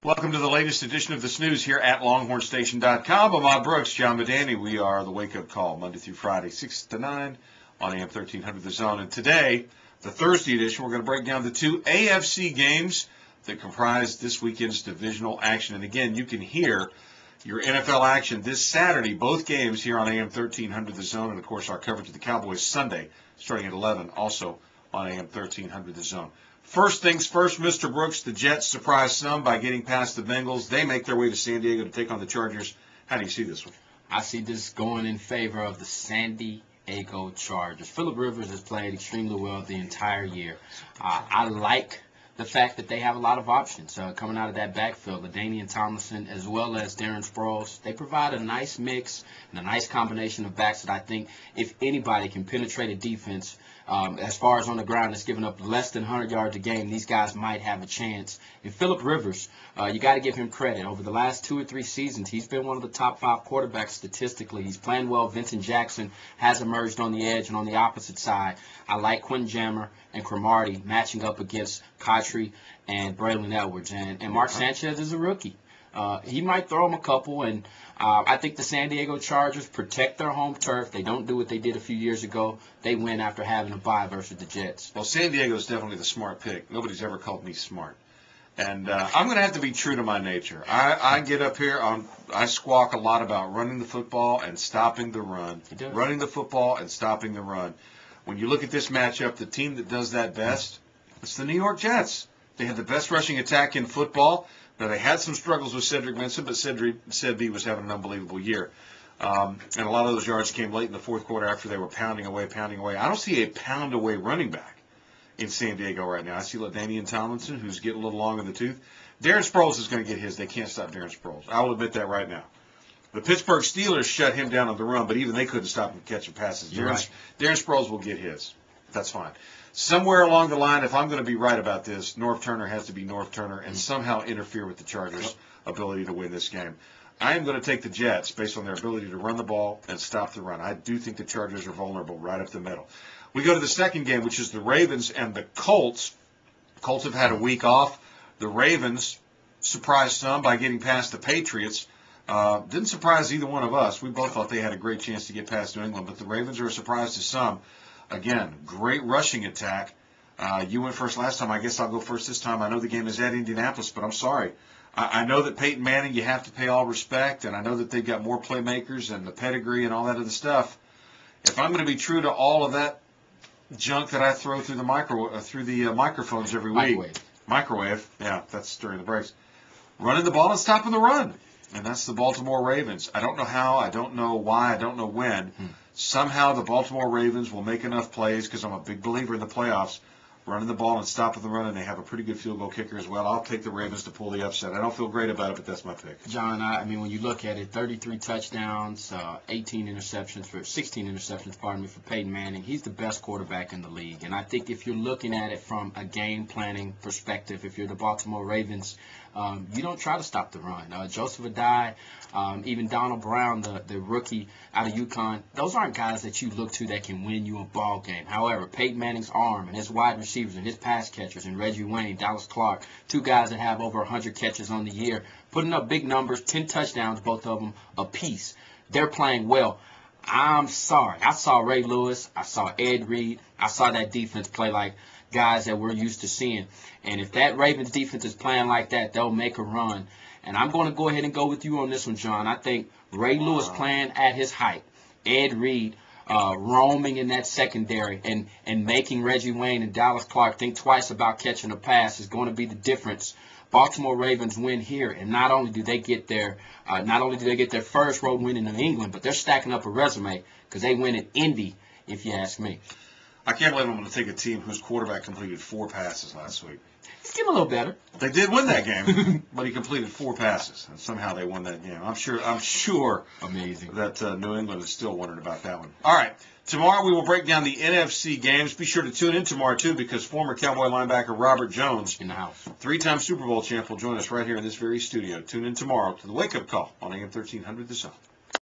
Welcome to the latest edition of the SNews here at LonghornStation.com. I'm Bob Brooks, John Medani. We are the wake-up call Monday through Friday, 6 to 9 on AM 1300 The Zone. And today, the Thursday edition, we're going to break down the two AFC games that comprise this weekend's divisional action. And again, you can hear your NFL action this Saturday, both games here on AM 1300 The Zone. And, of course, our coverage of the Cowboys Sunday, starting at 11, also on AM 1300 The Zone. First things first, Mr. Brooks, the Jets surprised some by getting past the Bengals. They make their way to San Diego to take on the Chargers. How do you see this one? I see this going in favor of the San Diego Chargers. Phillip Rivers has played extremely well the entire year. I like the fact that they have a lot of options coming out of that backfield. LaDainian Tomlinson as well as Darren Sproles. They provide a nice mix and a nice combination of backs that I think if anybody can penetrate a defense as far as on the ground that's giving up less than 100 yards a game, these guys might have a chance. And Phillip Rivers, you got to give him credit. Over the last 2 or 3 seasons, he's been one of the top 5 quarterbacks statistically. He's playing well. Vincent Jackson has emerged on the edge, and on the opposite side, I like Quentin Jammer and Cromartie matching up against Cotry and Braylon Edwards. And Mark Sanchez is a rookie. He might throw him a couple, and I think the San Diego Chargers protect their home turf. They don't do what they did a few years ago. They win after having a bye versus the Jets. Well, San Diego is definitely the smart pick. Nobody's ever called me smart. And I'm going to have to be true to my nature. I get up here, I squawk a lot about running the football and stopping the run. Running the football and stopping the run. When you look at this matchup, the team that does that best, it's the New York Jets. They have the best rushing attack in football. Now, they had some struggles with Cedric Benson, but Cedby was having an unbelievable year. And a lot of those yards came late in the fourth quarter after they were pounding away. I don't see a pound-away running back in San Diego right now. I see LaDainian Tomlinson, who's getting a little long in the tooth. Darren Sproles is going to get his. They can't stop Darren Sproles. I will admit that right now. The Pittsburgh Steelers shut him down on the run, but even they couldn't stop him catching passes. Darren Sproles will get his. That's fine. Somewhere along the line, if I'm going to be right about this, Norv Turner has to be Norv Turner and somehow interfere with the Chargers' ability to win this game. I am going to take the Jets based on their ability to run the ball and stop the run. I do think the Chargers are vulnerable right up the middle. We go to the second game, which is the Ravens and the Colts. The Colts have had a week off. The Ravens surprised some by getting past the Patriots. Didn't surprise either one of us. We both thought they had a great chance to get past New England, but the Ravens are a surprise to some. Again, great rushing attack. You went first last time. I guess I'll go first this time. I know the game is at Indianapolis, but I'm sorry. I know that Peyton Manning, you have to pay all respect, and I know that they've got more playmakers and the pedigree and all that other stuff. If I'm going to be true to all of that junk that I throw through the microphones every week. Microwave. Yeah, that's during the breaks. Running the ball and stopping the run. And that's the Baltimore Ravens. I don't know how, I don't know why, I don't know when. Somehow the Baltimore Ravens will make enough plays, because I'm a big believer in the playoffs, running the ball and stopping the run, and they have a pretty good field goal kicker as well. I'll take the Ravens to pull the upset. I don't feel great about it, but that's my pick. John, I mean, when you look at it, 33 touchdowns, 16 interceptions for Peyton Manning. He's the best quarterback in the league. And I think if you're looking at it from a game planning perspective, if you're the Baltimore Ravens, you don't try to stop the run. Joseph Adai, even Donald Brown, the rookie out of UConn, those aren't guys that you look to that can win you a ball game. However, Peyton Manning's arm and his wide receivers and his pass catchers and Reggie Wayne, Dallas Clark, 2 guys that have over 100 catches on the year, putting up big numbers, 10 touchdowns, both of them apiece. They're playing well. I'm sorry. I saw Ray Lewis. I saw Ed Reed. I saw that defense play like guys that we're used to seeing. And if that Ravens defense is playing like that, they'll make a run. And I'm going to go ahead and go with you on this one, John. I think Ray Lewis playing at his height, Ed Reed roaming in that secondary and making Reggie Wayne and Dallas Clark think twice about catching a pass is going to be the difference. Baltimore Ravens win here, and not only do they get their first road win in New England, but they're stacking up a resume because they win in Indy, if you ask me. I can't believe I'm going to take a team whose quarterback completed 4 passes last week. It's getting a little better. They did win that game, but he completed 4 passes, and somehow they won that game. I'm sure Amazing. That New England is still wondering about that one. All right, tomorrow we will break down the NFC games. Be sure to tune in tomorrow, too, because former Cowboy linebacker Robert Jones, in the house, 3-time Super Bowl champ, will join us right here in this very studio. Tune in tomorrow to the Wake Up Call on AM 1300 The Zone.